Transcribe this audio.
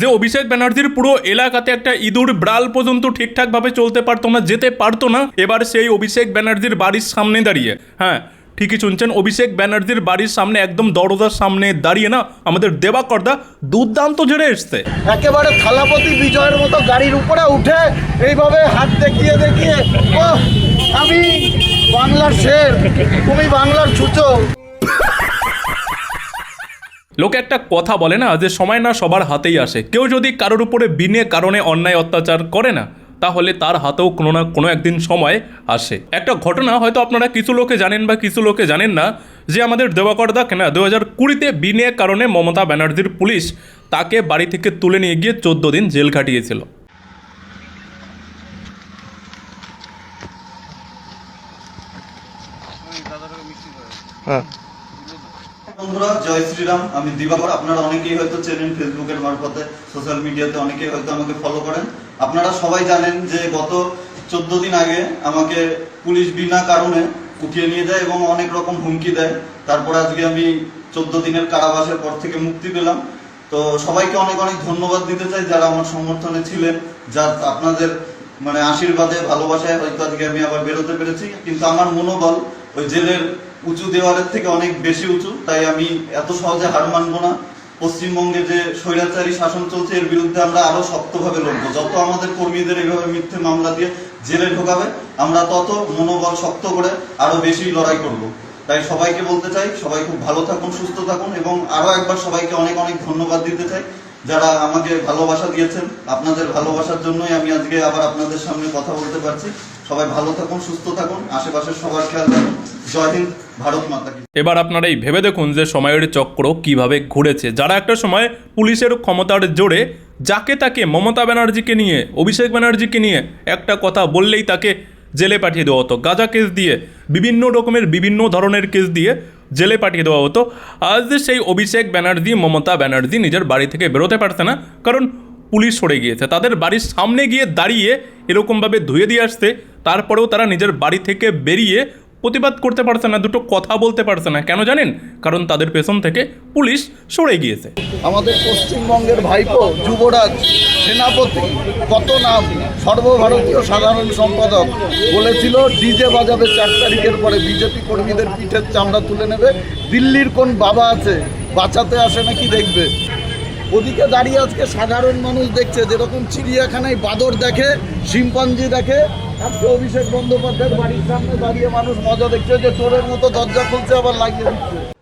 যে অভিষেক ব্যানার্জির পুরো এলাকাতে একটা ইঁদুর ব্রাল পর্যন্ত ঠিকঠাকভাবে চলতে পারতো না, যেতে পারতো না, এবার সেই অভিষেক ব্যানার্জির বাড়ির সামনে দাঁড়িয়ে, হ্যাঁ ঠিকই শুনছেন, অভিষেক ব্যানার্জির বাড়ির সামনে একদম দরজার সামনে দাঁড়িয়ে না আমাদের দেবাকরদা দুর্দান্ত ঝেড়ে এসছে। একেবারে থালাপতি বিজয়ের মতো গাড়ির উপরে উঠে এইভাবে হাত দেখিয়ে দেখিয়ে, ও আমি বাংলার শের, তুমি বাংলার ছুঁচো। লোকে একটা কথা বলে না যে সময় না সবার হাতেই আসে। কেউ যদি কারোর উপরে বিনে কারণে অন্যায় অত্যাচার করে না, তাহলে তার হাতেও কোনো না কোনো একদিন সময় আসে। একটা ঘটনা হয়তো আপনারা কিছু লোকে জানেন বা কিছু লোকে জানেন না, যে আমাদের দেবাকরদাকে না 2020-তে বিনে কারণে মমতা ব্যানার্জির পুলিশ তাকে বাড়ি থেকে তুলে নিয়ে গিয়ে 14 দিন জেল খাটিয়েছিল। বন্ধুরা, জয় শ্রীরাম। আমি দিবাকর। আপনারা অনেকেই হয়তো চেনেন ফেসবুকের মারফতে, সোশ্যাল মিডিয়াতে অনেকেই হয়তো আমাকে ফলো করেন। আপনারা সবাই জানেন যে গত 14 দিন আগে আমাকে পুলিশ বিনা কারণে উঠিয়ে নিয়ে যায় এবং অনেক রকম হুমকি দেয়। তারপর আজকে আমি 14 দিনের কারাবাসের পর থেকে মুক্তি পেলাম। তো সবাইকে অনেক অনেক ধন্যবাদ দিতে চাই যারা আমার সমর্থনে ছিলেন, যা আপনাদের মানে আশীর্বাদে ভালোবাসায় হয়তো আজকে আমি আবার বেরোতে পেরেছি। কিন্তু আমার মনোবল ওই জেলের উঁচু দেওয়ালের থেকে অনেক বেশি উঁচু, তাই আমি এত সহজে হার মানবো না। পশ্চিমবঙ্গে যে স্বৈরাচারী শাসন চলছে এর বিরুদ্ধে আমরা আরো শক্তভাবে লড়বো। যত আমাদের কর্মীদের এইভাবে মিথ্যে মামলা দিয়ে জেলে ঢোকাবে, আমরা তত মনোবল শক্ত করে আরো বেশি লড়াই করব। তাই সবাইকে বলতে চাই, সবাই খুব ভালো থাকুন, সুস্থ থাকুন, এবং আরো একবার সবাইকে অনেক অনেক ধন্যবাদ দিতে চাই যারা আমাকে ভালোবাসা দিয়েছেন। আপনাদের ভালোবাসার জন্যই আমি আজকে আবার আপনাদের সামনে কথা বলতে পারছি। সবাই ভালো থাকুন, সুস্থ থাকুন, আশেপাশের সবার খেয়াল রাখুন। জয় হিন্দ, ভারত মাতা কি। এবার আপনারা এই ভেবে দেখুন যে সময়ের চক্র কিভাবে ঘুরেছে। যারা একটা সময় পুলিশের ক্ষমতার জোরে যাকে তাকে মমতা ব্যানার্জিকে নিয়ে, অভিষেক ব্যানার্জিকে নিয়ে একটা কথা বললেই তাকে জেলে পাঠিয়ে দেওয়া হতো, গাঁজা কেস দিয়ে, বিভিন্ন রকমের বিভিন্ন ধরনের কেস দিয়ে জেলে পাঠিয়ে দেওয়া হতো। আজ সেই অভিষেক ব্যানার্জি, মমতা ব্যানার্জি নিজের বাড়ি থেকে বেরোতে পারছে না, কারণ পুলিশ সরে গিয়েছে। তাদের বাড়ির সামনে গিয়ে দাঁড়িয়ে এরকমভাবে ধুয়ে দিয়ে আসছে, তারপরেও তারা নিজের বাড়ি থেকে বেরিয়ে প্রতিবাদ করতে পারছে না, দুটো কথা বলতে পারছে না। কেন জানেন? কারণ তাদের পেছন থেকে পুলিশ সরে গিয়েছে। আমাদের পশ্চিমবঙ্গের ভাইপো যুবরাজ, সেনাপতি, কত নাম, সর্বভারতীয় সাধারণ সম্পাদক বলেছিল ডিজে বাজাবে 4 তারিখের পরে, বিজেপি কর্মীদের পিঠের চামড়া তুলে নেবে। দিল্লির কোন বাবা আছে বাঁচাতে আসে নাকি দেখবে। ওদিকে দাঁড়িয়ে আজকে সাধারণ মানুষ দেখছে, যেরকম চিড়িয়াখানায় বাঁদর দেখে, শিম্পাঞ্জি দেখে, আজকে অভিষেক বন্দ্যোপাধ্যায়ের বাড়ির সামনে দাঁড়িয়ে মানুষ মজা দেখছে যে চোরের মতো দরজা খুলছে আবার লাগিয়ে দিচ্ছে।